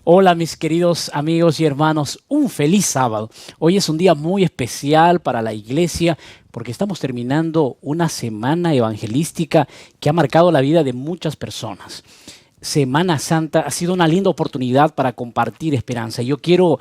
Hola mis queridos amigos y hermanos, un feliz sábado. Hoy es un día muy especial para la iglesia porque estamos terminando una semana evangelística que ha marcado la vida de muchas personas. Semana Santa ha sido una linda oportunidad para compartir esperanza. Yo quiero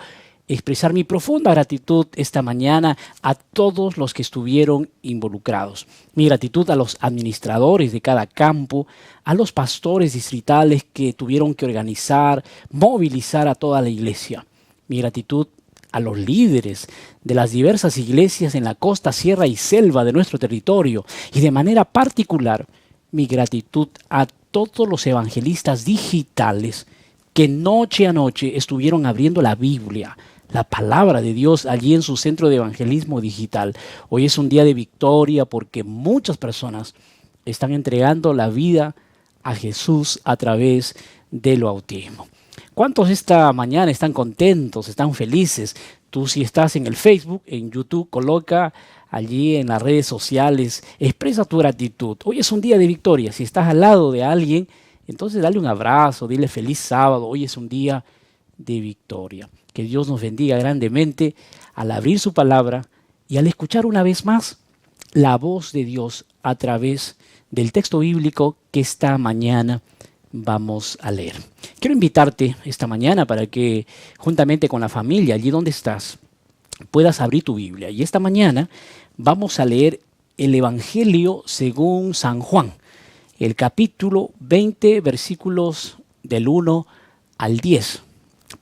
expresar mi profunda gratitud esta mañana a todos los que estuvieron involucrados. Mi gratitud a los administradores de cada campo, a los pastores distritales que tuvieron que organizar, movilizar a toda la iglesia. Mi gratitud a los líderes de las diversas iglesias en la costa, sierra y selva de nuestro territorio. Y de manera particular, mi gratitud a todos los evangelistas digitales que noche a noche estuvieron abriendo la Biblia, la palabra de Dios allí en su centro de evangelismo digital. Hoy es un día de victoria porque muchas personas están entregando la vida a Jesús a través del bautismo. ¿Cuántos esta mañana están contentos, están felices? Tú si estás en el Facebook, en YouTube, coloca allí en las redes sociales, expresa tu gratitud. Hoy es un día de victoria. Si estás al lado de alguien, entonces dale un abrazo, dile feliz sábado. Hoy es un día de victoria. Que Dios nos bendiga grandemente al abrir su palabra y al escuchar una vez más la voz de Dios a través del texto bíblico que esta mañana vamos a leer. Quiero invitarte esta mañana para que juntamente con la familia, allí donde estás, puedas abrir tu Biblia. Y esta mañana vamos a leer el Evangelio según San Juan, el capítulo 20, versículos del 1 al 10.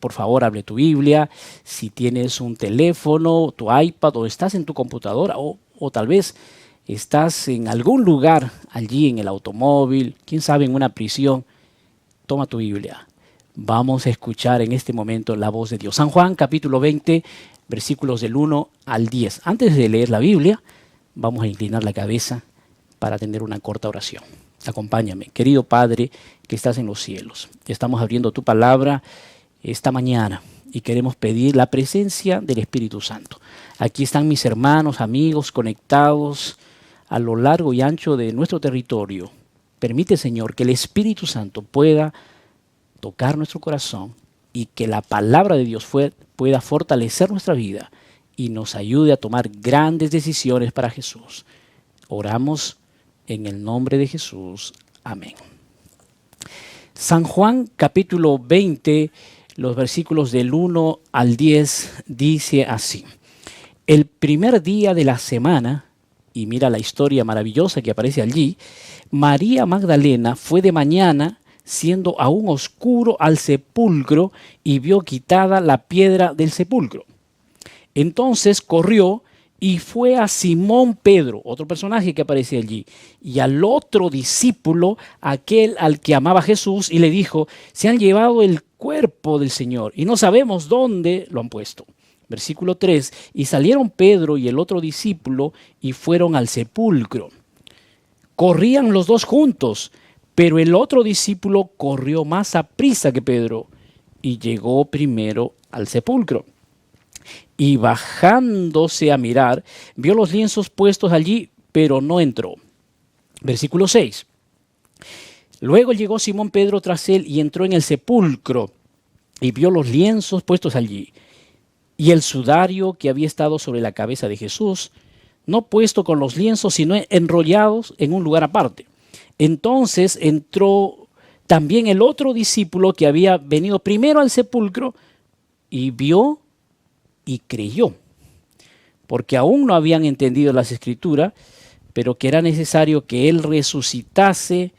Por favor, abre tu Biblia. Si tienes un teléfono, tu iPad, o estás en tu computadora, o tal vez estás en algún lugar allí en el automóvil, quién sabe, en una prisión, toma tu Biblia. Vamos a escuchar en este momento la voz de Dios. San Juan, capítulo 20, versículos del 1 al 10. Antes de leer la Biblia, vamos a inclinar la cabeza para tener una corta oración. Acompáñame, querido Padre que estás en los cielos. Estamos abriendo tu palabra esta mañana y queremos pedir la presencia del Espíritu Santo. Aquí están mis hermanos, amigos, conectados a lo largo y ancho de nuestro territorio. Permite, Señor, que el Espíritu Santo pueda tocar nuestro corazón y que la palabra de Dios pueda fortalecer nuestra vida y nos ayude a tomar grandes decisiones para Jesús. Oramos en el nombre de Jesús. Amén. San Juan, capítulo 20, los versículos del 1 al 10 dice así. El primer día de la semana, y mira la historia maravillosa que aparece allí, María Magdalena fue de mañana, siendo aún oscuro, al sepulcro y vio quitada la piedra del sepulcro. Entonces corrió y fue a Simón Pedro, otro personaje que aparece allí, y al otro discípulo, aquel al que amaba Jesús, y le dijo: se han llevado el cuerpo del Señor y no sabemos dónde lo han puesto. Versículo 3, y salieron Pedro y el otro discípulo y fueron al sepulcro. Corrían los dos juntos, pero el otro discípulo corrió más aprisa que Pedro y llegó primero al sepulcro. Y bajándose a mirar, vio los lienzos puestos allí, pero no entró. Versículo 6. Luego llegó Simón Pedro tras él y entró en el sepulcro y vio los lienzos puestos allí y el sudario que había estado sobre la cabeza de Jesús, no puesto con los lienzos, sino enrollados en un lugar aparte. Entonces entró también el otro discípulo que había venido primero al sepulcro y vio y creyó, porque aún no habían entendido las Escrituras, pero que era necesario que él resucitase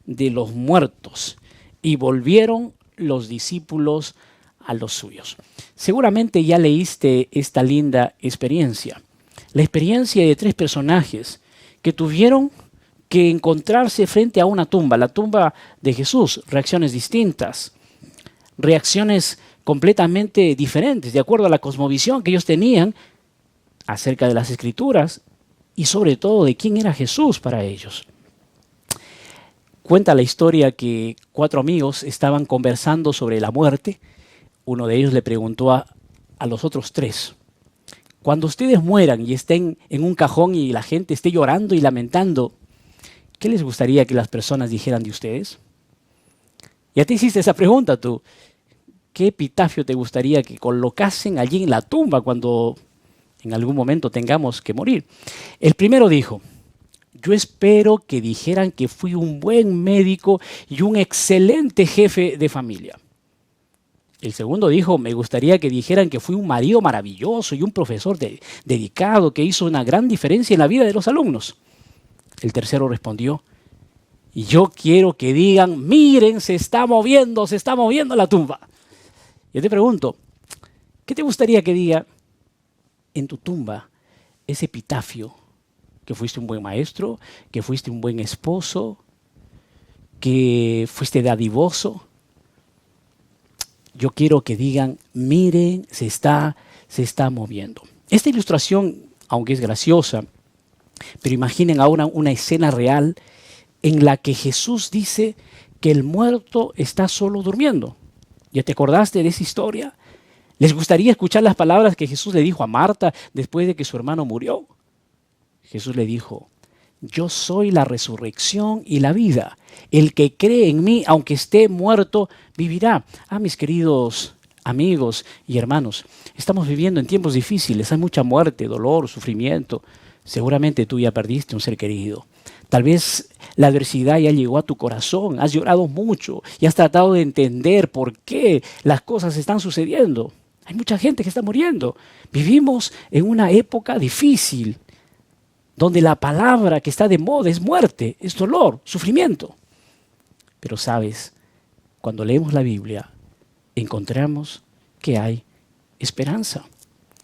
de los muertos. Y volvieron los discípulos a los suyos. Seguramente ya leíste esta linda experiencia. La experiencia de tres personajes que tuvieron que encontrarse frente a una tumba, la tumba de Jesús. Reacciones distintas, reacciones completamente diferentes, de acuerdo a la cosmovisión que ellos tenían acerca de las Escrituras y sobre todo de quién era Jesús para ellos. Cuenta la historia que 4 amigos estaban conversando sobre la muerte. Uno de ellos le preguntó a los otros 3, cuando ustedes mueran y estén en un cajón y la gente esté llorando y lamentando, ¿qué les gustaría que las personas dijeran de ustedes? Ya te hiciste esa pregunta tú. ¿qué epitafio te gustaría que colocasen allí en la tumba cuando en algún momento tengamos que morir? El primero dijo: yo espero que dijeran que fui un buen médico y un excelente jefe de familia. El segundo dijo: me gustaría que dijeran que fui un marido maravilloso y un profesor dedicado que hizo una gran diferencia en la vida de los alumnos. El tercero respondió: y yo quiero que digan, miren, se está moviendo la tumba. Yo te pregunto, ¿qué te gustaría que diga en tu tumba ese epitafio? Que fuiste un buen maestro, que fuiste un buen esposo, que fuiste dadivoso. Yo quiero que digan, miren, se está moviendo. Esta ilustración, aunque es graciosa, pero imaginen ahora una escena real en la que Jesús dice que el muerto está solo durmiendo. ¿Ya te acordaste de esa historia? ¿Les gustaría escuchar las palabras que Jesús le dijo a Marta después de que su hermano murió? Jesús le dijo: yo soy la resurrección y la vida. El que cree en mí, aunque esté muerto, vivirá. Mis queridos amigos y hermanos, estamos viviendo en tiempos difíciles. Hay mucha muerte, dolor, sufrimiento. Seguramente tú ya perdiste un ser querido. Tal vez la adversidad ya llegó a tu corazón. Has llorado mucho y has tratado de entender por qué las cosas están sucediendo. Hay mucha gente que está muriendo. Vivimos en una época difícil, donde la palabra que está de moda es muerte, es dolor, sufrimiento. Pero sabes, cuando leemos la Biblia, encontramos que hay esperanza.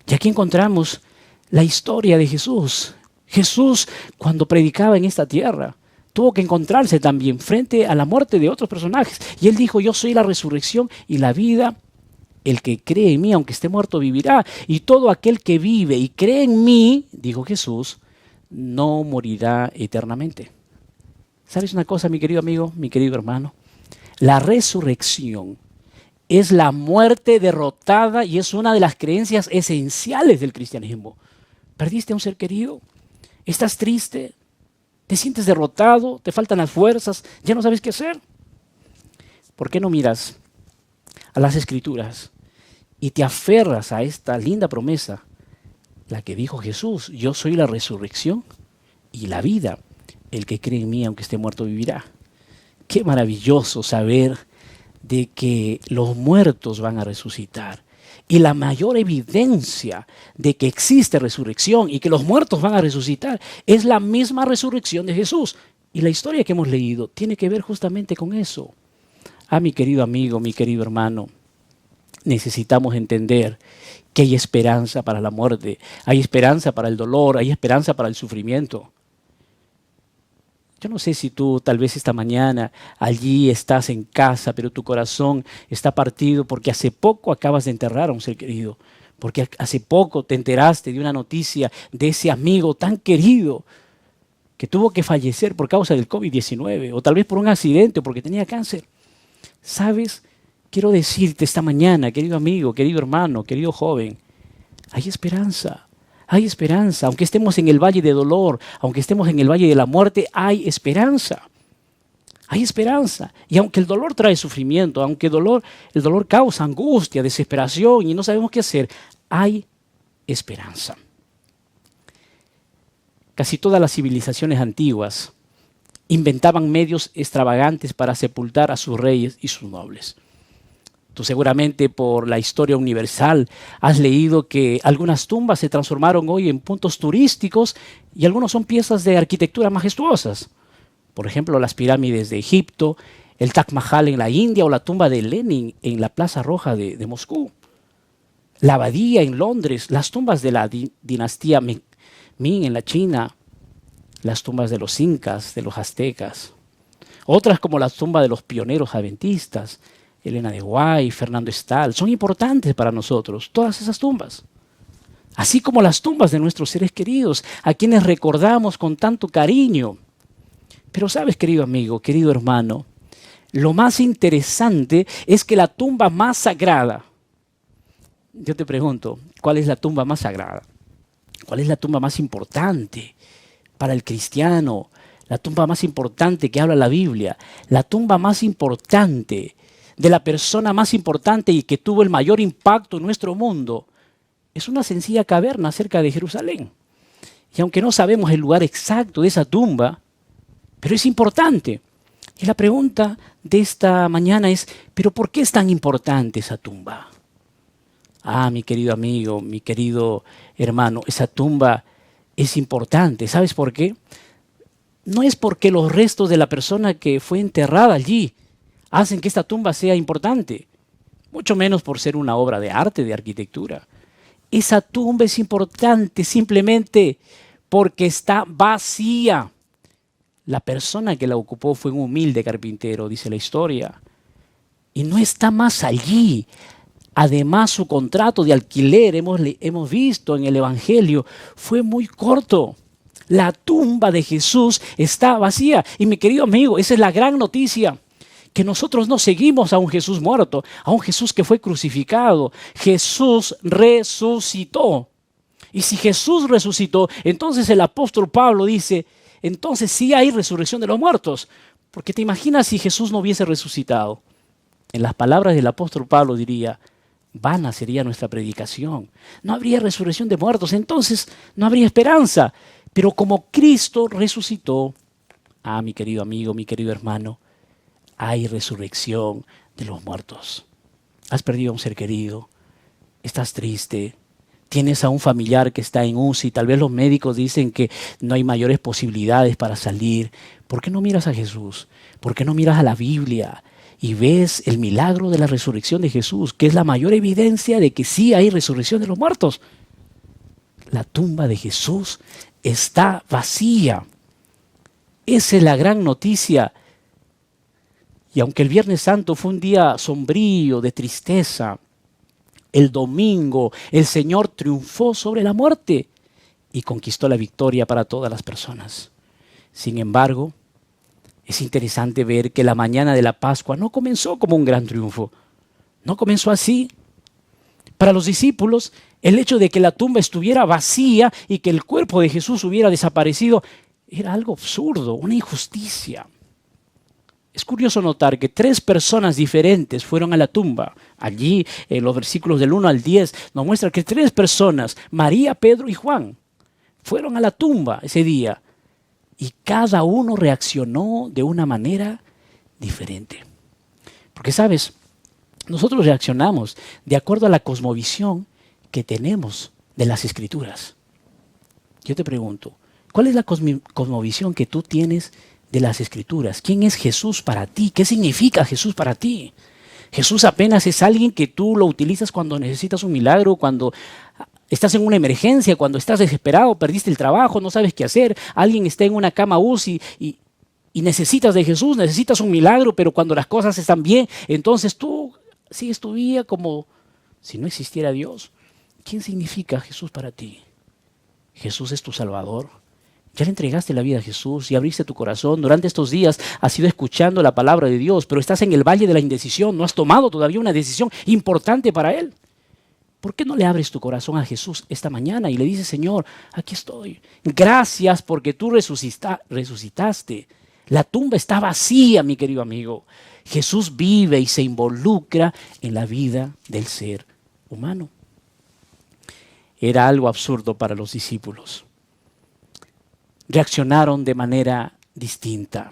Y aquí encontramos la historia de Jesús. Jesús, cuando predicaba en esta tierra, tuvo que encontrarse también frente a la muerte de otros personajes. Y él dijo: yo soy la resurrección y la vida. El que cree en mí, aunque esté muerto, vivirá. Y todo aquel que vive y cree en mí, dijo Jesús, no morirá eternamente. ¿Sabes una cosa, mi querido amigo, mi querido hermano? La resurrección es la muerte derrotada y es una de las creencias esenciales del cristianismo. ¿Perdiste a un ser querido? ¿Estás triste? ¿Te sientes derrotado? ¿Te faltan las fuerzas? ¿Ya no sabes qué hacer? ¿Por qué no miras a las Escrituras y te aferras a esta linda promesa? La que dijo Jesús: yo soy la resurrección y la vida. El que cree en mí, aunque esté muerto, vivirá. Qué maravilloso saber de que los muertos van a resucitar. Y la mayor evidencia de que existe resurrección y que los muertos van a resucitar es la misma resurrección de Jesús. Y la historia que hemos leído tiene que ver justamente con eso. Mi querido amigo, mi querido hermano, necesitamos entender que hay esperanza para la muerte, hay esperanza para el dolor, hay esperanza para el sufrimiento. Yo no sé si tú tal vez esta mañana allí estás en casa, pero tu corazón está partido porque hace poco acabas de enterrar a un ser querido, porque hace poco te enteraste de una noticia de ese amigo tan querido que tuvo que fallecer por causa del COVID-19 o tal vez por un accidente o porque tenía cáncer. ¿Sabes? Quiero decirte esta mañana, querido amigo, querido hermano, querido joven, hay esperanza. Hay esperanza, aunque estemos en el valle de dolor, aunque estemos en el valle de la muerte, hay esperanza. Hay esperanza. Y aunque el dolor trae sufrimiento, aunque el dolor causa angustia, desesperación y no sabemos qué hacer, hay esperanza. Casi todas las civilizaciones antiguas inventaban medios extravagantes para sepultar a sus reyes y sus nobles. Tú seguramente por la historia universal has leído que algunas tumbas se transformaron hoy en puntos turísticos y algunos son piezas de arquitectura majestuosas. Por ejemplo, las pirámides de Egipto, el Taj Mahal en la India o la tumba de Lenin en la Plaza Roja de Moscú. La Abadía en Londres, las tumbas de la dinastía Ming en la China, las tumbas de los incas, de los aztecas. Otras como la tumba de los pioneros adventistas, Elena de White, Fernando Stahl, son importantes para nosotros, todas esas tumbas. Así como las tumbas de nuestros seres queridos, a quienes recordamos con tanto cariño. Pero sabes, querido amigo, querido hermano, lo más interesante es que la tumba más sagrada, yo te pregunto, ¿cuál es la tumba más sagrada? ¿Cuál es la tumba más importante para el cristiano? La tumba más importante que habla la Biblia, la tumba más importante de la persona más importante y que tuvo el mayor impacto en nuestro mundo es una sencilla caverna cerca de Jerusalén. Y aunque no sabemos el lugar exacto de esa tumba, pero es importante. Y la pregunta de esta mañana es, ¿pero por qué es tan importante esa tumba? Ah, mi querido amigo, mi querido hermano, esa tumba es importante. ¿Sabes por qué? No es porque los restos de la persona que fue enterrada allí hacen que esta tumba sea importante, mucho menos por ser una obra de arte, de arquitectura. Esa tumba es importante simplemente porque está vacía. La persona que la ocupó fue un humilde carpintero, dice la historia, y no está más allí. Además, su contrato de alquiler, hemos visto en el Evangelio, fue muy corto. La tumba de Jesús está vacía. Y mi querido amigo, esa es la gran noticia, que nosotros no seguimos a un Jesús muerto, a un Jesús que fue crucificado. Jesús resucitó. Y si Jesús resucitó, entonces el apóstol Pablo dice, entonces sí hay resurrección de los muertos. Porque te imaginas si Jesús no hubiese resucitado. En las palabras del apóstol Pablo diría, vana sería nuestra predicación. No habría resurrección de muertos, entonces no habría esperanza. Pero como Cristo resucitó, mi querido amigo, mi querido hermano, hay resurrección de los muertos. Has perdido a un ser querido, estás triste, tienes a un familiar que está en UCI, tal vez los médicos dicen que no hay mayores posibilidades para salir. ¿Por qué no miras a Jesús? ¿Por qué no miras a la Biblia y ves el milagro de la resurrección de Jesús, que es la mayor evidencia de que sí hay resurrección de los muertos? La tumba de Jesús está vacía. Esa es la gran noticia. Y aunque el Viernes Santo fue un día sombrío, de tristeza, el domingo el Señor triunfó sobre la muerte y conquistó la victoria para todas las personas. Sin embargo, es interesante ver que la mañana de la Pascua no comenzó como un gran triunfo. No comenzó así. Para los discípulos, el hecho de que la tumba estuviera vacía y que el cuerpo de Jesús hubiera desaparecido era algo absurdo, una injusticia. Es curioso notar que 3 personas diferentes fueron a la tumba. Allí, en los versículos del 1 al 10, nos muestra que 3 personas, María, Pedro y Juan, fueron a la tumba ese día. Y cada uno reaccionó de una manera diferente. Porque, ¿sabes? Nosotros reaccionamos de acuerdo a la cosmovisión que tenemos de las Escrituras. Yo te pregunto, ¿cuál es la cosmovisión que tú tienes de las Escrituras? ¿Quién es Jesús para ti? ¿Qué significa Jesús para ti? Jesús apenas es alguien que tú lo utilizas cuando necesitas un milagro, cuando estás en una emergencia, cuando estás desesperado, perdiste el trabajo, no sabes qué hacer, alguien está en una cama UCI y necesitas de Jesús, necesitas un milagro, pero cuando las cosas están bien, entonces tú sigues tu vida como si no existiera Dios. ¿Quién significa Jesús para ti? Jesús es tu Salvador. Ya le entregaste la vida a Jesús y abriste tu corazón. Durante estos días has ido escuchando la palabra de Dios, pero estás en el valle de la indecisión. No has tomado todavía una decisión importante para Él. ¿Por qué no le abres tu corazón a Jesús esta mañana y le dices, Señor, aquí estoy. Gracias porque tú resucitaste. La tumba está vacía, mi querido amigo. Jesús vive y se involucra en la vida del ser humano. Era algo absurdo para los discípulos. Reaccionaron de manera distinta.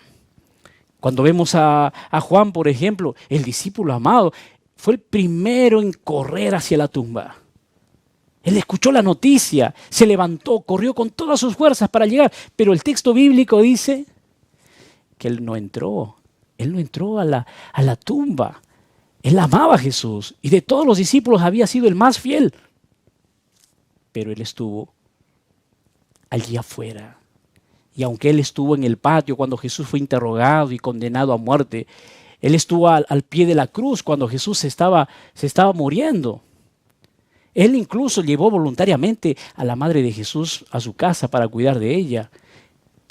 Cuando vemos a Juan, por ejemplo, el discípulo amado, fue el primero en correr hacia la tumba. Él escuchó la noticia, se levantó, corrió con todas sus fuerzas para llegar, pero el texto bíblico dice que él no entró a la tumba. Él amaba a Jesús y de todos los discípulos había sido el más fiel, pero él estuvo allí afuera. Y aunque él estuvo en el patio cuando Jesús fue interrogado y condenado a muerte, él estuvo al pie de la cruz cuando Jesús se estaba muriendo. Él incluso llevó voluntariamente a la madre de Jesús a su casa para cuidar de ella.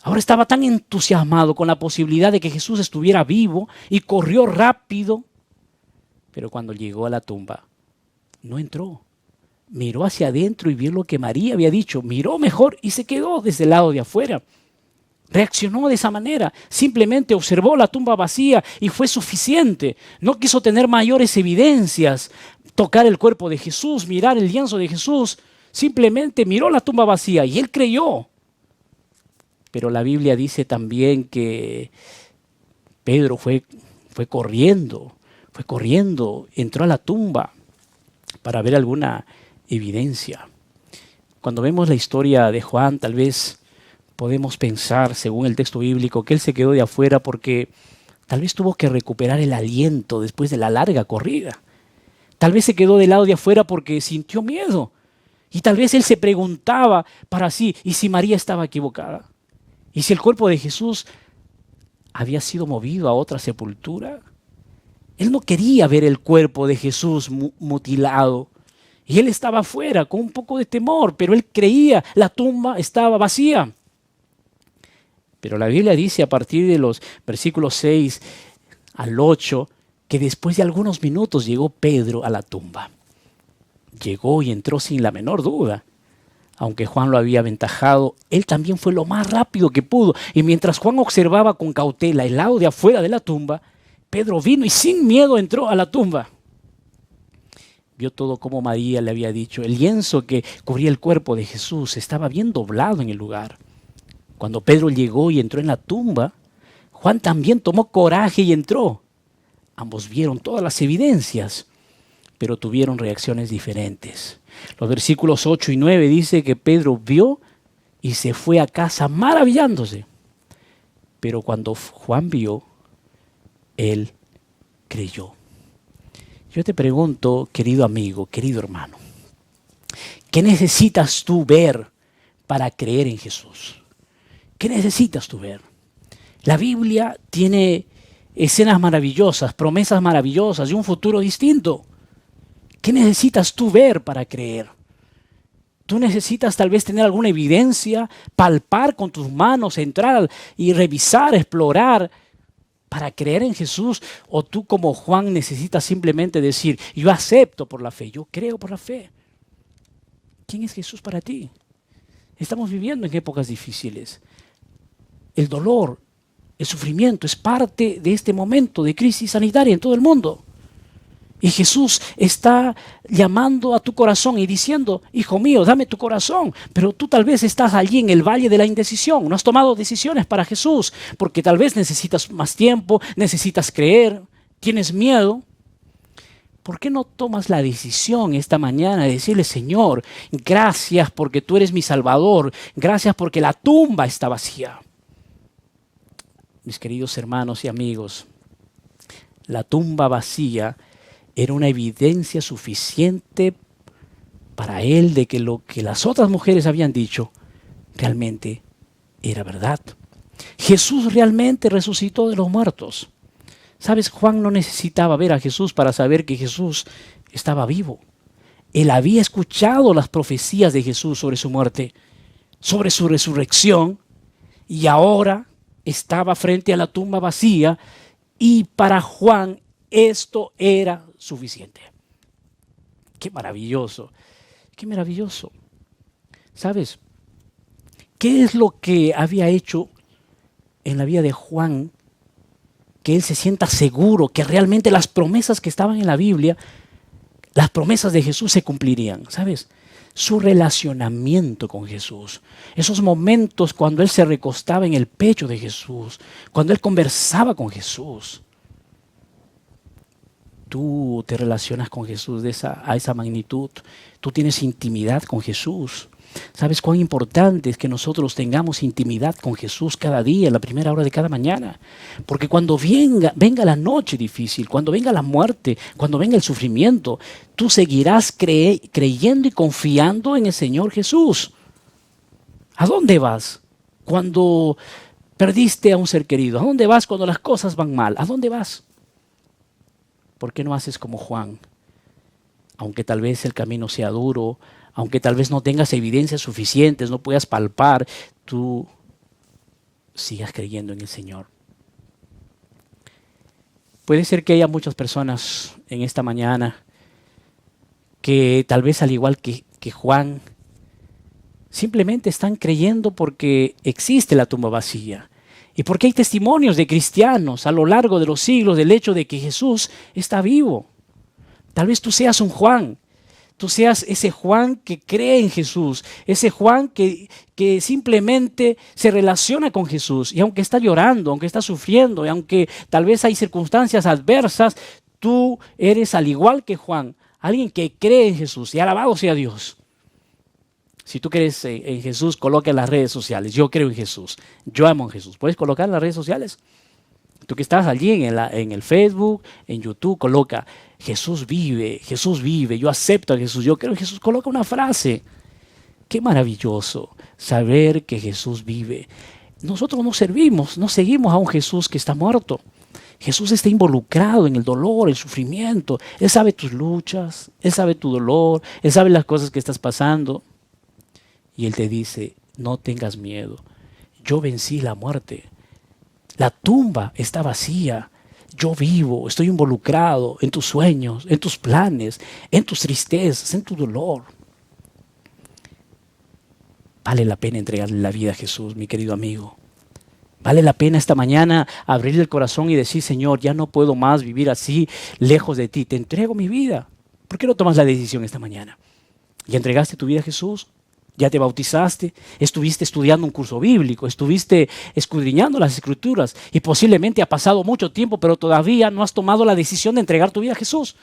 Ahora estaba tan entusiasmado con la posibilidad de que Jesús estuviera vivo y corrió rápido. Pero cuando llegó a la tumba, no entró. Miró hacia adentro y vio lo que María había dicho. Miró mejor y se quedó desde el lado de afuera. Reaccionó de esa manera. Simplemente observó la tumba vacía y fue suficiente. No quiso tener mayores evidencias. Tocar el cuerpo de Jesús, mirar el lienzo de Jesús. Simplemente miró la tumba vacía y él creyó. Pero la Biblia dice también que Pedro fue corriendo, entró a la tumba para ver alguna evidencia. Cuando vemos la historia de Juan, tal vez podemos pensar, según el texto bíblico, que él se quedó de afuera porque tal vez tuvo que recuperar el aliento después de la larga corrida. Tal vez se quedó del lado de afuera porque sintió miedo. Y tal vez él se preguntaba para sí, ¿y si María estaba equivocada? ¿Y si el cuerpo de Jesús había sido movido a otra sepultura? Él no quería ver el cuerpo de Jesús mutilado. Y él estaba afuera con un poco de temor, pero él creía la tumba estaba vacía. Pero la Biblia dice a partir de los versículos 6 al 8 que después de algunos minutos llegó Pedro a la tumba. Llegó y entró sin la menor duda. Aunque Juan lo había aventajado, él también fue lo más rápido que pudo. Y mientras Juan observaba con cautela el lado de afuera de la tumba, Pedro vino y sin miedo entró a la tumba. Vio todo como María le había dicho. El lienzo que cubría el cuerpo de Jesús estaba bien doblado en el lugar. Cuando Pedro llegó y entró en la tumba, Juan también tomó coraje y entró. Ambos vieron todas las evidencias, pero tuvieron reacciones diferentes. Los versículos 8 y 9 dice que Pedro vio y se fue a casa maravillándose. Pero cuando Juan vio, él creyó. Yo te pregunto, querido amigo, querido hermano, ¿qué necesitas tú ver para creer en Jesús? ¿Qué necesitas tú ver? La Biblia tiene escenas maravillosas, promesas maravillosas y un futuro distinto. ¿Qué necesitas tú ver para creer? Tú necesitas tal vez tener alguna evidencia, palpar con tus manos, entrar y revisar, explorar para creer en Jesús. O tú como Juan necesitas simplemente decir, yo acepto por la fe, yo creo por la fe. ¿Quién es Jesús para ti? Estamos viviendo en épocas difíciles. El dolor, el sufrimiento es parte de este momento de crisis sanitaria en todo el mundo. Y Jesús está llamando a tu corazón y diciendo, hijo mío, dame tu corazón. Pero tú tal vez estás allí en el valle de la indecisión. No has tomado decisiones para Jesús porque tal vez necesitas más tiempo, necesitas creer, tienes miedo. ¿Por qué no tomas la decisión esta mañana de decirle, Señor, gracias porque tú eres mi Salvador, gracias porque la tumba está vacía? Mis queridos hermanos y amigos, la tumba vacía era una evidencia suficiente para él de que lo que las otras mujeres habían dicho realmente era verdad. Jesús realmente resucitó de los muertos. ¿Sabes? Juan no necesitaba ver a Jesús para saber que Jesús estaba vivo. Él había escuchado las profecías de Jesús sobre su muerte, sobre su resurrección, y ahora estaba frente a la tumba vacía, y para Juan esto era suficiente. ¡Qué maravilloso! ¡Qué maravilloso! ¿Sabes? ¿Qué es lo que había hecho en la vida de Juan que él se sienta seguro que realmente las promesas que estaban en la Biblia, las promesas de Jesús se cumplirían? ¿Sabes? Su relacionamiento con Jesús. Esos momentos cuando él se recostaba en el pecho de Jesús, cuando él conversaba con Jesús. Tú te relacionas con Jesús a esa magnitud. Tú tienes intimidad con Jesús. ¿Sabes cuán importante es que nosotros tengamos intimidad con Jesús cada día, en la primera hora de cada mañana? Porque cuando venga la noche difícil, cuando venga la muerte, cuando venga el sufrimiento, tú seguirás creyendo y confiando en el Señor Jesús. ¿A dónde vas cuando perdiste a un ser querido? ¿A dónde vas cuando las cosas van mal? ¿A dónde vas? ¿Por qué no haces como Juan? Aunque tal vez el camino sea duro, aunque tal vez no tengas evidencias suficientes, no puedas palpar, tú sigas creyendo en el Señor. Puede ser que haya muchas personas en esta mañana que tal vez al igual que Juan simplemente están creyendo porque existe la tumba vacía y porque hay testimonios de cristianos a lo largo de los siglos del hecho de que Jesús está vivo. Tal vez tú seas un Juan, tú seas ese Juan que cree en Jesús, ese Juan que simplemente se relaciona con Jesús y aunque está llorando, aunque está sufriendo y aunque tal vez hay circunstancias adversas, tú eres al igual que Juan, alguien que cree en Jesús y alabado sea Dios. Si tú crees en Jesús, coloca en las redes sociales. Yo creo en Jesús. Yo amo a Jesús. ¿Puedes colocar en las redes sociales? Tú que estás allí en el Facebook, en YouTube, coloca Jesús vive, yo acepto a Jesús, yo creo en Jesús. Coloca una frase. Qué maravilloso saber que Jesús vive. Nosotros no servimos, no seguimos a un Jesús que está muerto. Jesús está involucrado en el dolor, el sufrimiento. Él sabe tus luchas, Él sabe tu dolor, Él sabe las cosas que estás pasando. Y Él te dice, no tengas miedo, yo vencí la muerte. La tumba está vacía. Yo vivo, estoy involucrado en tus sueños, en tus planes, en tus tristezas, en tu dolor. Vale la pena entregarle la vida a Jesús, mi querido amigo. Vale la pena esta mañana abrirle el corazón y decir, Señor, ya no puedo más vivir así, lejos de ti. Te entrego mi vida. ¿Por qué no tomas la decisión esta mañana? ¿Ya entregaste tu vida a Jesús? ¿Ya te bautizaste? ¿Estuviste estudiando un curso bíblico? ¿Estuviste escudriñando las Escrituras? Y posiblemente ha pasado mucho tiempo, pero todavía no has tomado la decisión de entregar tu vida a Jesús.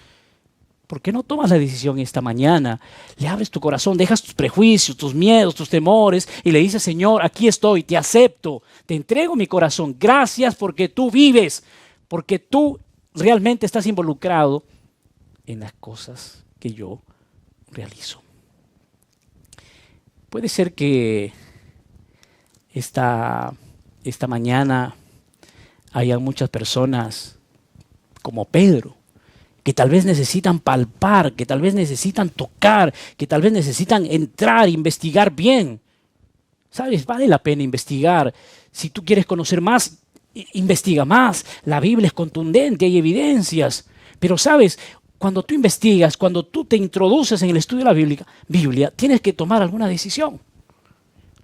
¿Por qué no tomas la decisión esta mañana? Le abres tu corazón, dejas tus prejuicios, tus miedos, tus temores y le dices, Señor, aquí estoy, te acepto, te entrego mi corazón. Gracias porque tú vives, porque tú realmente estás involucrado en las cosas que yo realizo. Puede ser que esta mañana haya muchas personas como Pedro, que tal vez necesitan palpar, que tal vez necesitan tocar, que tal vez necesitan entrar, investigar bien. ¿Sabes? Vale la pena investigar. Si tú quieres conocer más, investiga más. La Biblia es contundente, hay evidencias. Pero ¿sabes? Cuando tú investigas, cuando tú te introduces en el estudio de la Biblia, tienes que tomar alguna decisión.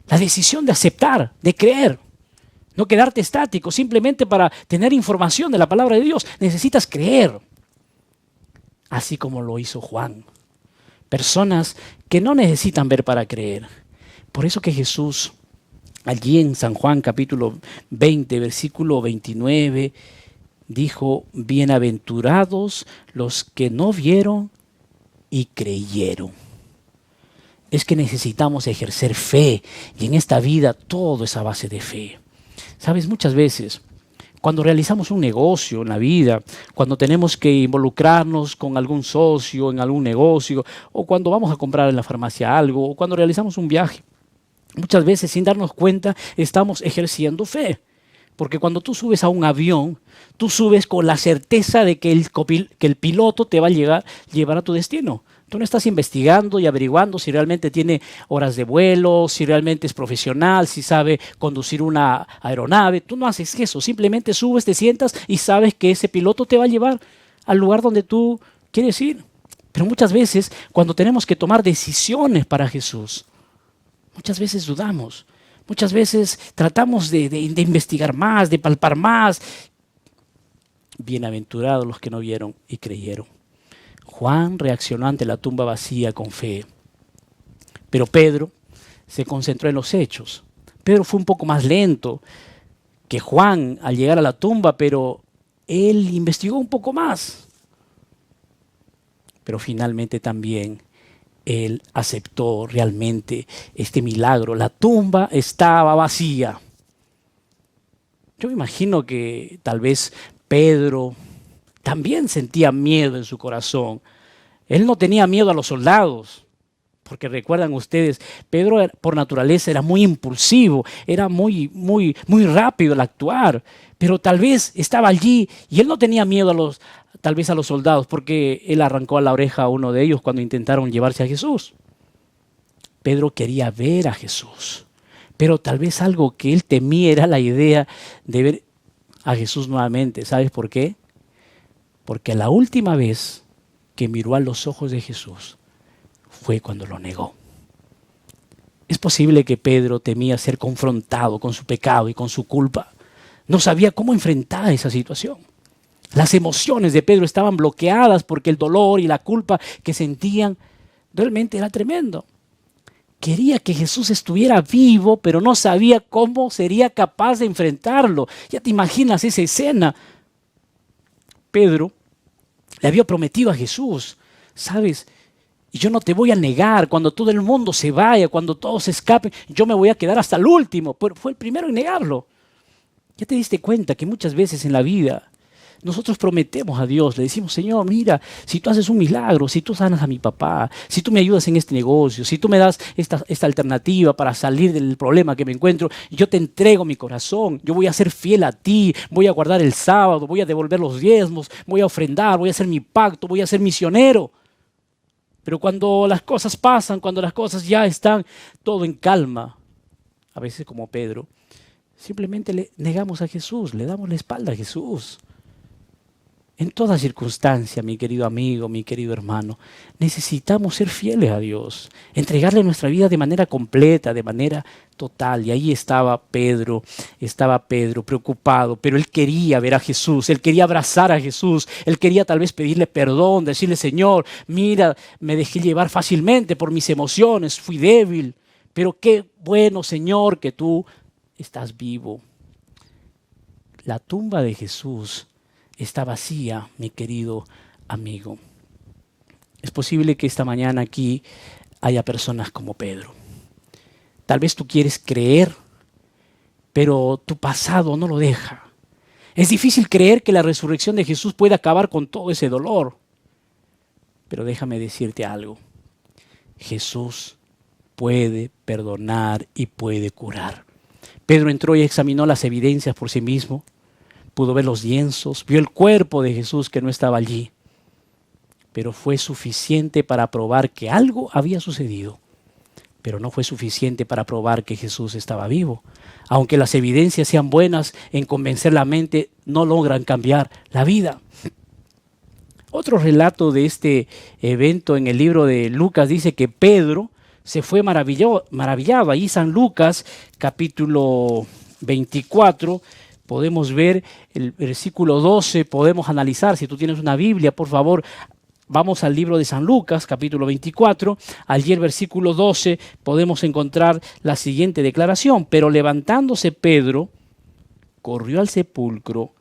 La decisión de aceptar, de creer. No quedarte estático, simplemente para tener información de la palabra de Dios. Necesitas creer. Así como lo hizo Juan. Personas que no necesitan ver para creer. Por eso que Jesús, allí en San Juan capítulo 20, versículo 29, dijo, bienaventurados los que no vieron y creyeron. Es que necesitamos ejercer fe y en esta vida todo es a base de fe. Sabes, muchas veces cuando realizamos un negocio en la vida, cuando tenemos que involucrarnos con algún socio en algún negocio, o cuando vamos a comprar en la farmacia algo, o cuando realizamos un viaje, muchas veces sin darnos cuenta estamos ejerciendo fe. Porque cuando tú subes a un avión, tú subes con la certeza de que el piloto te va a llevar a tu destino. Tú no estás investigando y averiguando si realmente tiene horas de vuelo, si realmente es profesional, si sabe conducir una aeronave. Tú no haces eso, simplemente subes, te sientas y sabes que ese piloto te va a llevar al lugar donde tú quieres ir. Pero muchas veces, cuando tenemos que tomar decisiones para Jesús, muchas veces dudamos. Muchas veces tratamos de investigar más, de palpar más. Bienaventurados los que no vieron y creyeron. Juan reaccionó ante la tumba vacía con fe. Pero Pedro se concentró en los hechos. Pedro fue un poco más lento que Juan al llegar a la tumba, pero él investigó un poco más. Pero finalmente también él aceptó realmente este milagro. La tumba estaba vacía. Yo me imagino que tal vez Pedro también sentía miedo en su corazón. Él no tenía miedo a los soldados, porque recuerdan ustedes, Pedro por naturaleza era muy impulsivo, era muy rápido al actuar, pero tal vez estaba allí y él no tenía miedo tal vez a los soldados, porque él arrancó a la oreja a uno de ellos cuando intentaron llevarse a Jesús. Pedro quería ver a Jesús, pero tal vez algo que él temía era la idea de ver a Jesús nuevamente. ¿Sabes por qué? Porque la última vez que miró a los ojos de Jesús fue cuando lo negó. Es posible que Pedro temía ser confrontado con su pecado y con su culpa. No sabía cómo enfrentar esa situación. Las emociones de Pedro estaban bloqueadas porque el dolor y la culpa que sentían realmente era tremendo. Quería que Jesús estuviera vivo, pero no sabía cómo sería capaz de enfrentarlo. Ya te imaginas esa escena. Pedro le había prometido a Jesús, ¿sabes? Y yo no te voy a negar, cuando todo el mundo se vaya, cuando todos escapen, yo me voy a quedar hasta el último. Pero fue el primero en negarlo. Ya te diste cuenta que muchas veces en la vida nosotros prometemos a Dios, le decimos, Señor, mira, si tú haces un milagro, si tú sanas a mi papá, si tú me ayudas en este negocio, si tú me das esta alternativa para salir del problema que me encuentro, yo te entrego mi corazón, yo voy a ser fiel a ti, voy a guardar el sábado, voy a devolver los diezmos, voy a ofrendar, voy a hacer mi pacto, voy a ser misionero. Pero cuando las cosas pasan, cuando las cosas ya están todo en calma, a veces como Pedro, simplemente le negamos a Jesús, le damos la espalda a Jesús. En toda circunstancia, mi querido amigo, mi querido hermano, necesitamos ser fieles a Dios, entregarle nuestra vida de manera completa, de manera total. Y ahí estaba Pedro preocupado, pero él quería ver a Jesús, él quería abrazar a Jesús, él quería tal vez pedirle perdón, decirle, Señor, mira, me dejé llevar fácilmente por mis emociones, fui débil, pero qué bueno, Señor, que tú estás vivo. La tumba de Jesús está vacía, mi querido amigo. Es posible que esta mañana aquí haya personas como Pedro. Tal vez tú quieres creer, pero tu pasado no lo deja. Es difícil creer que la resurrección de Jesús pueda acabar con todo ese dolor. Pero déjame decirte algo. Jesús puede perdonar y puede curar. Pedro entró y examinó las evidencias por sí mismo. Pudo ver los lienzos, vio el cuerpo de Jesús que no estaba allí. Pero fue suficiente para probar que algo había sucedido. Pero no fue suficiente para probar que Jesús estaba vivo. Aunque las evidencias sean buenas en convencer la mente, no logran cambiar la vida. Otro relato de este evento en el libro de Lucas dice que Pedro se fue maravillado. Ahí San Lucas, capítulo 24, podemos ver el versículo 12, podemos analizar. Si tú tienes una Biblia, por favor, vamos al libro de San Lucas, capítulo 24. Allí el versículo 12 podemos encontrar la siguiente declaración. Pero levantándose Pedro, corrió al sepulcro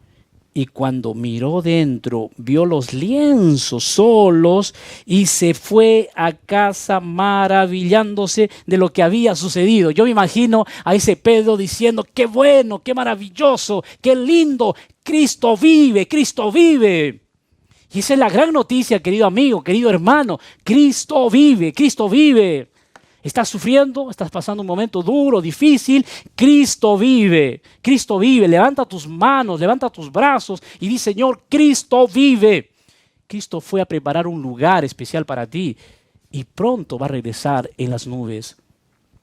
y cuando miró dentro, vio los lienzos solos y se fue a casa maravillándose de lo que había sucedido. Yo me imagino a ese Pedro diciendo, qué bueno, qué maravilloso, qué lindo, Cristo vive, Cristo vive. Y esa es la gran noticia, querido amigo, querido hermano, Cristo vive, Cristo vive. Estás sufriendo, estás pasando un momento duro, difícil. Cristo vive, Cristo vive. Levanta tus manos, levanta tus brazos y di, Señor, Cristo vive. Cristo fue a preparar un lugar especial para ti y pronto va a regresar en las nubes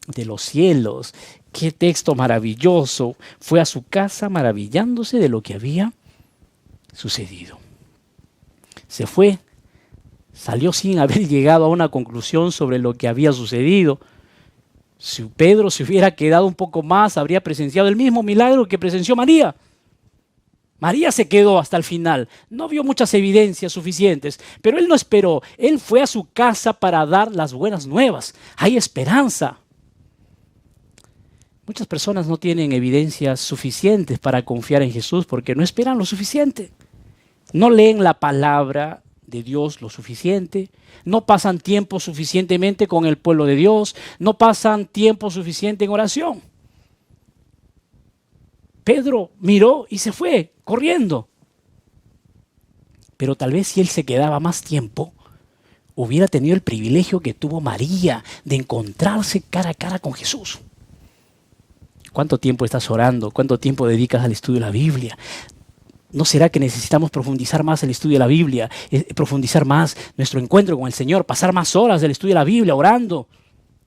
de los cielos. Qué texto maravilloso. Fue a su casa maravillándose de lo que había sucedido. Se fue. Salió sin haber llegado a una conclusión sobre lo que había sucedido. Si Pedro se hubiera quedado un poco más, habría presenciado el mismo milagro que presenció María. María se quedó hasta el final. No vio muchas evidencias suficientes, pero él no esperó. Él fue a su casa para dar las buenas nuevas. Hay esperanza. Muchas personas no tienen evidencias suficientes para confiar en Jesús porque no esperan lo suficiente. No leen la palabra de Dios lo suficiente, no pasan tiempo suficientemente con el pueblo de Dios, no pasan tiempo suficiente en oración. Pedro miró y se fue corriendo. Pero tal vez si él se quedaba más tiempo, hubiera tenido el privilegio que tuvo María de encontrarse cara a cara con Jesús. ¿Cuánto tiempo estás orando? ¿Cuánto tiempo dedicas al estudio de la Biblia? ¿No será que necesitamos profundizar más el estudio de la Biblia, profundizar más nuestro encuentro con el Señor, pasar más horas del estudio de la Biblia, orando,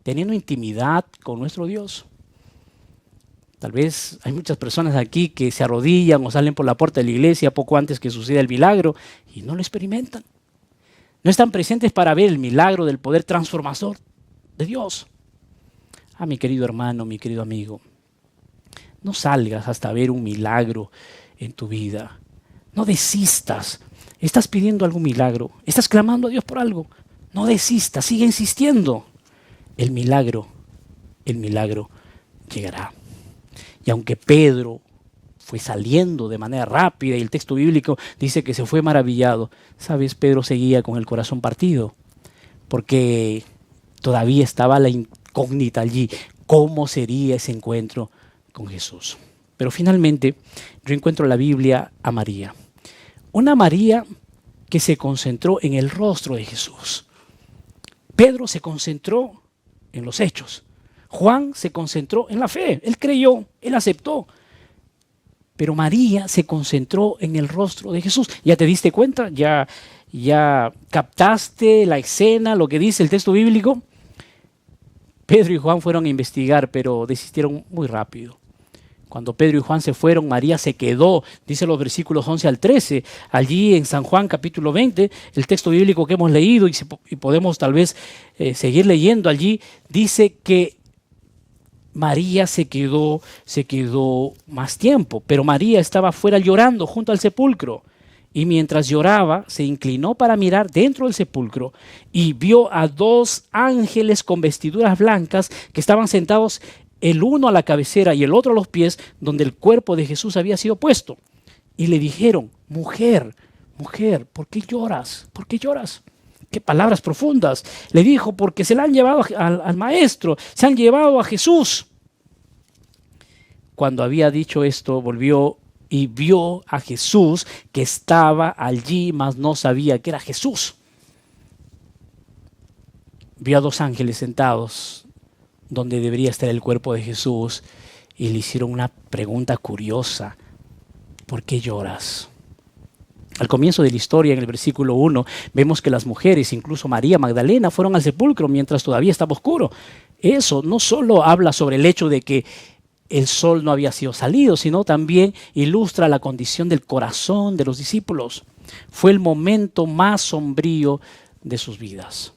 teniendo intimidad con nuestro Dios? Tal vez hay muchas personas aquí que se arrodillan o salen por la puerta de la iglesia poco antes que suceda el milagro y no lo experimentan. No están presentes para ver el milagro del poder transformador de Dios. Mi querido hermano, mi querido amigo, no salgas hasta ver un milagro en tu vida. No desistas. Estás pidiendo algún milagro. Estás clamando a Dios por algo. No desistas, sigue insistiendo. El milagro llegará. Y aunque Pedro fue saliendo de manera rápida y el texto bíblico dice que se fue maravillado, ¿sabes? Pedro seguía con el corazón partido porque todavía estaba la incógnita allí. ¿Cómo sería ese encuentro con Jesús? Pero finalmente yo encuentro en la Biblia a María. Una María que se concentró en el rostro de Jesús. Pedro se concentró en los hechos. Juan se concentró en la fe. Él creyó, él aceptó. Pero María se concentró en el rostro de Jesús. ¿Ya te diste cuenta? ¿Ya captaste la escena, lo que dice el texto bíblico? Pedro y Juan fueron a investigar, pero desistieron muy rápido. Cuando Pedro y Juan se fueron, María se quedó, dice los versículos 11 al 13. Allí en San Juan capítulo 20, el texto bíblico que hemos leído y podemos tal vez seguir leyendo allí, dice que María se quedó más tiempo, pero María estaba afuera llorando junto al sepulcro. Y mientras lloraba, se inclinó para mirar dentro del sepulcro y vio a 2 ángeles con vestiduras blancas que estaban sentados, el uno a la cabecera y el otro a los pies, donde el cuerpo de Jesús había sido puesto. Y le dijeron: mujer, ¿por qué lloras? ¿Por qué lloras? Qué palabras profundas. Le dijo: porque se le han llevado al maestro, se han llevado a Jesús. Cuando había dicho esto, volvió y vio a Jesús que estaba allí, mas no sabía que era Jesús. Vio a 2 ángeles sentados donde debería estar el cuerpo de Jesús y le hicieron una pregunta curiosa: ¿por qué lloras? Al comienzo de la historia, en el versículo 1, vemos que las mujeres, incluso María Magdalena, fueron al sepulcro mientras todavía estaba oscuro. Eso no solo habla sobre el hecho de que el sol no había sido salido, sino también ilustra la condición del corazón de los discípulos. Fue el momento más sombrío de sus vidas.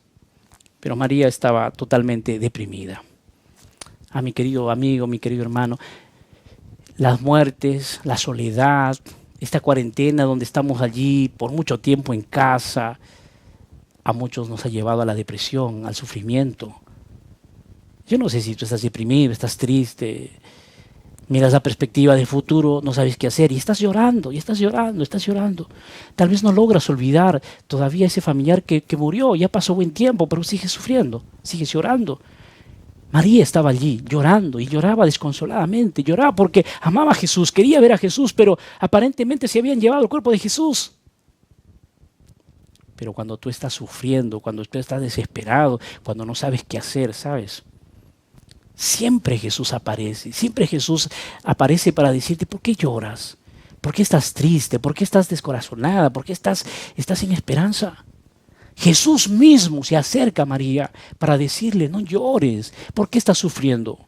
Pero María estaba totalmente deprimida. Mi querido amigo, mi querido hermano, las muertes, la soledad, esta cuarentena donde estamos allí por mucho tiempo en casa, a muchos nos ha llevado a la depresión, al sufrimiento. Yo no sé si tú estás deprimido, estás triste, miras la perspectiva del futuro, no sabes qué hacer y estás llorando, estás llorando. Tal vez no logras olvidar todavía ese familiar que murió, ya pasó buen tiempo, pero sigues sufriendo, sigues llorando. María estaba allí llorando y lloraba desconsoladamente, lloraba porque amaba a Jesús, quería ver a Jesús, pero aparentemente se habían llevado el cuerpo de Jesús. Pero cuando tú estás sufriendo, cuando tú estás desesperado, cuando no sabes qué hacer, ¿sabes? Siempre Jesús aparece para decirte: ¿por qué lloras? ¿Por qué estás triste? ¿Por qué estás descorazonada? ¿Por qué estás sin esperanza? Jesús mismo se acerca a María para decirle: no llores. ¿Por qué estás sufriendo?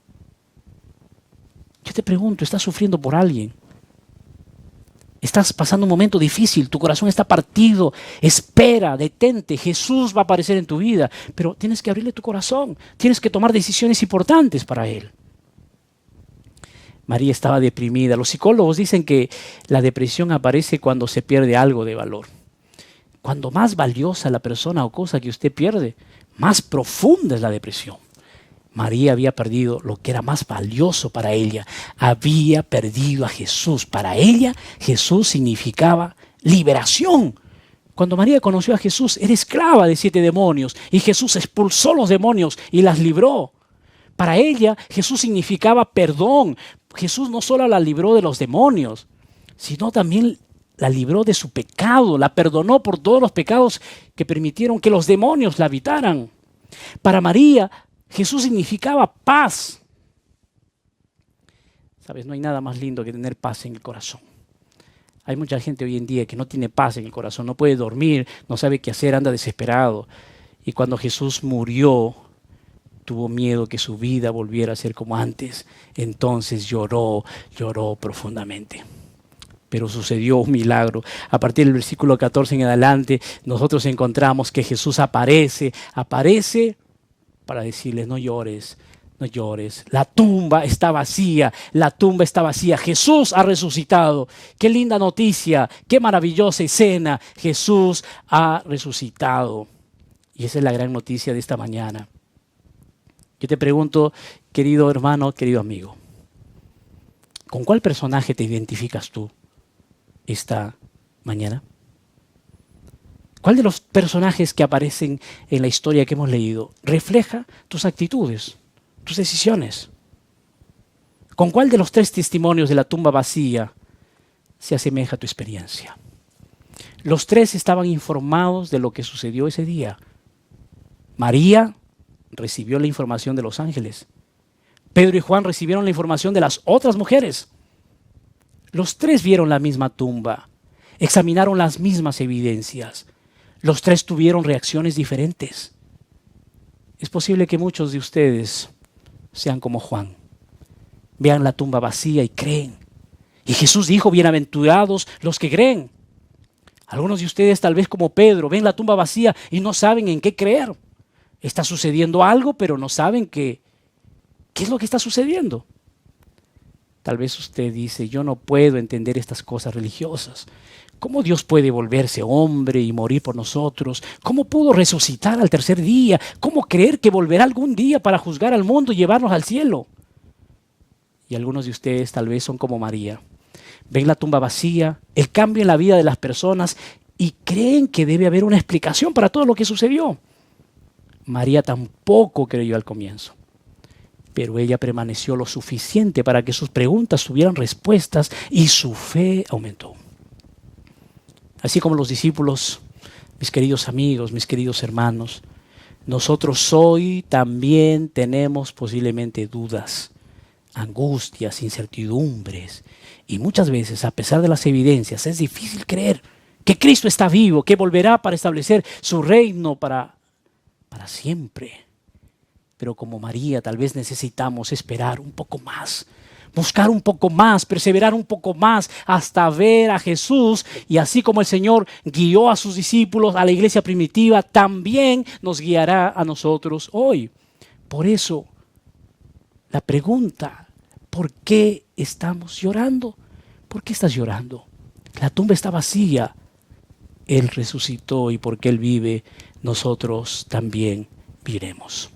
Yo te pregunto, ¿estás sufriendo por alguien? Estás pasando un momento difícil, tu corazón está partido. Espera, detente, Jesús va a aparecer en tu vida, pero tienes que abrirle tu corazón, tienes que tomar decisiones importantes para Él. María estaba deprimida. Los psicólogos dicen que la depresión aparece cuando se pierde algo de valor. Cuando más valiosa la persona o cosa que usted pierde, más profunda es la depresión. María había perdido lo que era más valioso para ella. Había perdido a Jesús. Para ella, Jesús significaba liberación. Cuando María conoció a Jesús, era esclava de 7 demonios y Jesús expulsó los demonios y las libró. Para ella, Jesús significaba perdón. Jesús no solo la libró de los demonios, sino también la libró de su pecado, la perdonó por todos los pecados que permitieron que los demonios la habitaran. Para María, Jesús significaba paz. ¿Sabes? No hay nada más lindo que tener paz en el corazón. Hay mucha gente hoy en día que no tiene paz en el corazón, no puede dormir, no sabe qué hacer, anda desesperado. Y cuando Jesús murió, tuvo miedo que su vida volviera a ser como antes. Entonces lloró profundamente. Pero sucedió un milagro. A partir del versículo 14 en adelante, nosotros encontramos que Jesús aparece para decirles: no llores, No llores. La tumba está vacía. La tumba está vacía. Jesús ha resucitado. Qué linda noticia. Qué maravillosa escena. Jesús ha resucitado. Y esa es la gran noticia de esta mañana. Yo te pregunto, querido hermano, querido amigo, ¿con cuál personaje te identificas tú esta mañana? ¿Cuál de los personajes que aparecen en la historia que hemos leído refleja tus actitudes, tus decisiones? ¿Con cuál de los 3 testimonios de la tumba vacía se asemeja tu experiencia? Los 3 estaban informados de lo que sucedió ese día. María recibió la información de los ángeles. Pedro y Juan recibieron la información de las otras mujeres. Los 3 vieron la misma tumba, examinaron las mismas evidencias. Los 3 tuvieron reacciones diferentes. Es posible que muchos de ustedes sean como Juan. Vean la tumba vacía y creen. Y Jesús dijo, bienaventurados los que creen. Algunos de ustedes, tal vez como Pedro, ven la tumba vacía y no saben en qué creer. Está sucediendo algo, pero no saben qué es lo que está sucediendo. Tal vez usted dice, yo no puedo entender estas cosas religiosas. ¿Cómo Dios puede volverse hombre y morir por nosotros? ¿Cómo pudo resucitar al 3er día? ¿Cómo creer que volverá algún día para juzgar al mundo y llevarnos al cielo? Y algunos de ustedes tal vez son como María. Ven la tumba vacía, el cambio en la vida de las personas y creen que debe haber una explicación para todo lo que sucedió. María tampoco creyó al comienzo, pero ella permaneció lo suficiente para que sus preguntas tuvieran respuestas y su fe aumentó. Así como los discípulos, mis queridos amigos, mis queridos hermanos, nosotros hoy también tenemos posiblemente dudas, angustias, incertidumbres. Y muchas veces, a pesar de las evidencias, es difícil creer que Cristo está vivo, que volverá para establecer su reino para siempre. Pero como María, tal vez necesitamos esperar un poco más, buscar un poco más, perseverar un poco más hasta ver a Jesús. Y así como el Señor guió a sus discípulos, a la iglesia primitiva, también nos guiará a nosotros hoy. Por eso, la pregunta, ¿por qué estamos llorando? ¿Por qué estás llorando? La tumba está vacía. Él resucitó y porque Él vive, nosotros también viviremos.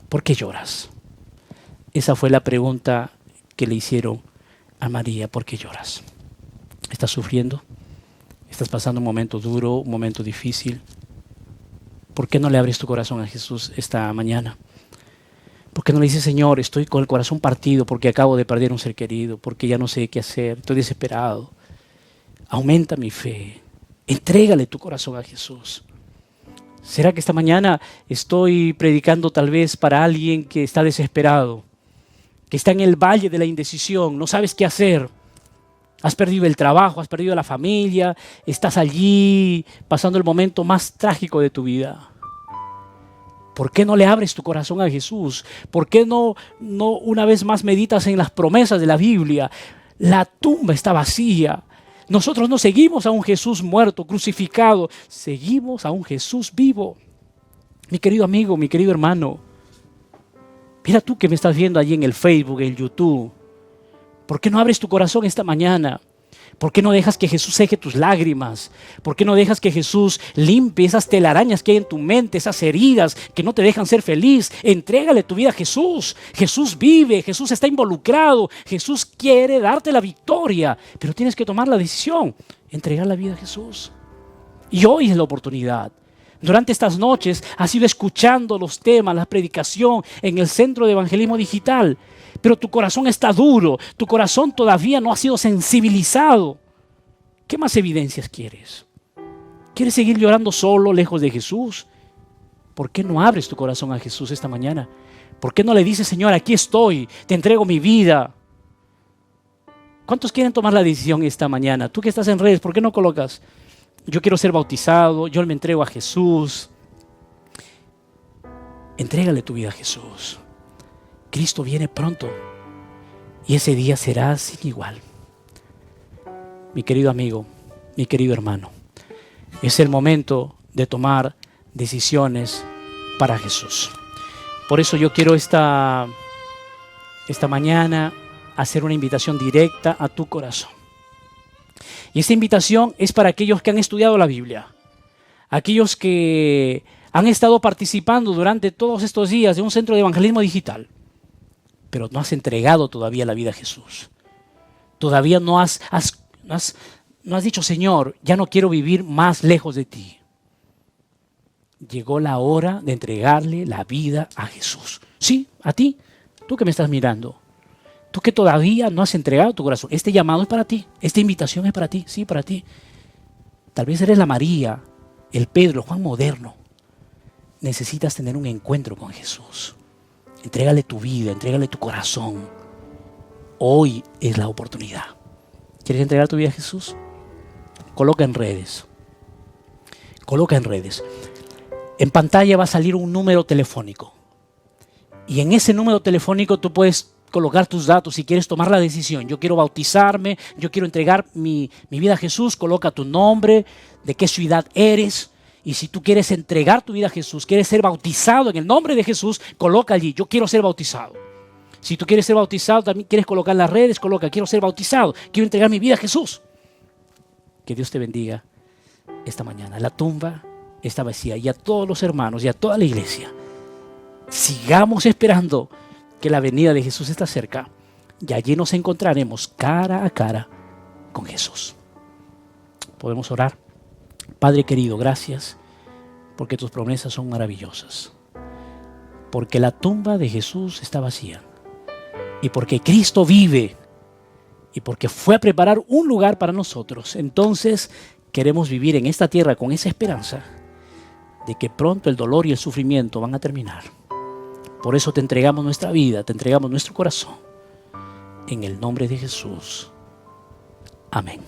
¿Por qué lloras? Esa fue la pregunta que le hicieron a María. ¿Por qué lloras? ¿Estás sufriendo? ¿Estás pasando un momento duro, un momento difícil? ¿Por qué no le abres tu corazón a Jesús esta mañana? ¿Por qué no le dices, Señor, estoy con el corazón partido porque acabo de perder un ser querido, porque ya no sé qué hacer, estoy desesperado? Aumenta mi fe. Entrégale tu corazón a Jesús. ¿Será que esta mañana estoy predicando tal vez para alguien que está desesperado, que está en el valle de la indecisión, no sabes qué hacer? Has perdido el trabajo, has perdido la familia, estás allí pasando el momento más trágico de tu vida. ¿Por qué no le abres tu corazón a Jesús? ¿Por qué no una vez más meditas en las promesas de la Biblia? La tumba está vacía. Nosotros no seguimos a un Jesús muerto, crucificado. Seguimos a un Jesús vivo. Mi querido amigo, mi querido hermano, mira tú que me estás viendo allí en el Facebook, en el YouTube. ¿Por qué no abres tu corazón esta mañana? ¿Por qué no dejas que Jesús seque tus lágrimas? ¿Por qué no dejas que Jesús limpie esas telarañas que hay en tu mente, esas heridas que no te dejan ser feliz? Entrégale tu vida a Jesús. Jesús vive, Jesús está involucrado, Jesús quiere darte la victoria, pero tienes que tomar la decisión, entregar la vida a Jesús. Y hoy es la oportunidad. Durante estas noches has ido escuchando los temas, la predicación en el Centro de Evangelismo Digital. Pero tu corazón está duro, tu corazón todavía no ha sido sensibilizado. ¿Qué más evidencias quieres? ¿Quieres seguir llorando solo, lejos de Jesús? ¿Por qué no abres tu corazón a Jesús esta mañana? ¿Por qué no le dices, Señor, aquí estoy, te entrego mi vida? ¿Cuántos quieren tomar la decisión esta mañana? Tú que estás en redes, ¿por qué no colocas? Yo quiero ser bautizado, yo me entrego a Jesús. Entrégale tu vida a Jesús. Cristo viene pronto y ese día será sin igual. Mi querido amigo, mi querido hermano, es el momento de tomar decisiones para Jesús. Por eso yo quiero esta mañana hacer una invitación directa a tu corazón. Y esta invitación es para aquellos que han estudiado la Biblia, aquellos que han estado participando durante todos estos días de un centro de evangelismo digital, pero no has entregado todavía la vida a Jesús. Todavía no has dicho, Señor, ya no quiero vivir más lejos de ti. Llegó la hora de entregarle la vida a Jesús. Sí, a ti, tú que me estás mirando. Tú que todavía no has entregado tu corazón. Este llamado es para ti. Esta invitación es para ti. Sí, para ti. Tal vez eres la María, el Pedro, el Juan moderno. Necesitas tener un encuentro con Jesús. Entrégale tu vida, entrégale tu corazón. Hoy es la oportunidad. ¿Quieres entregar tu vida a Jesús? Coloca en redes. Coloca en redes. En pantalla va a salir un número telefónico. Y en ese número telefónico tú puedes colocar tus datos si quieres tomar la decisión. Yo quiero bautizarme, yo quiero entregar mi vida a Jesús. Coloca tu nombre, de qué ciudad eres. Y si tú quieres entregar tu vida a Jesús, quieres ser bautizado en el nombre de Jesús, coloca allí, yo quiero ser bautizado. Si tú quieres ser bautizado, también quieres colocar en las redes, coloca, quiero ser bautizado, quiero entregar mi vida a Jesús. Que Dios te bendiga esta mañana. La tumba está vacía y a todos los hermanos y a toda la iglesia, sigamos esperando que la venida de Jesús está cerca y allí nos encontraremos cara a cara con Jesús. ¿Podemos orar? Padre querido, gracias porque tus promesas son maravillosas, porque la tumba de Jesús está vacía y porque Cristo vive y porque fue a preparar un lugar para nosotros. Entonces queremos vivir en esta tierra con esa esperanza de que pronto el dolor y el sufrimiento van a terminar. Por eso te entregamos nuestra vida, te entregamos nuestro corazón. En el nombre de Jesús. Amén.